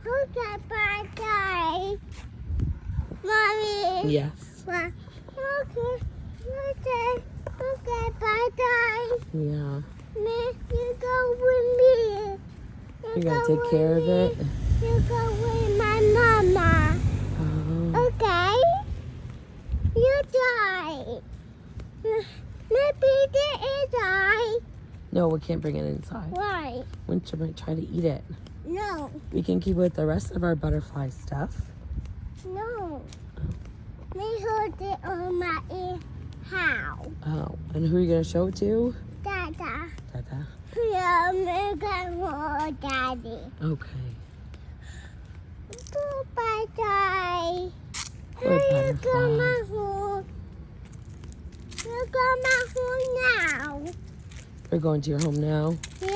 Okay, bye, Mommy. Yes. Okay. Okay, bye. Yeah. You go with me. You gotta take care of it. You go with my mama. Okay? You die. Maybe they die. No, we can't bring it inside. Why? Winter might try to eat it. No. We can keep it with the rest of our butterfly stuff. No. They hold it on my house. Oh, and who are you gonna show it to? Dada. Dada. Yeah, make more daddy. Okay. Bye, Daddy. Good You butterfly. got my home. You got my home now. We're going to your home now. Yeah.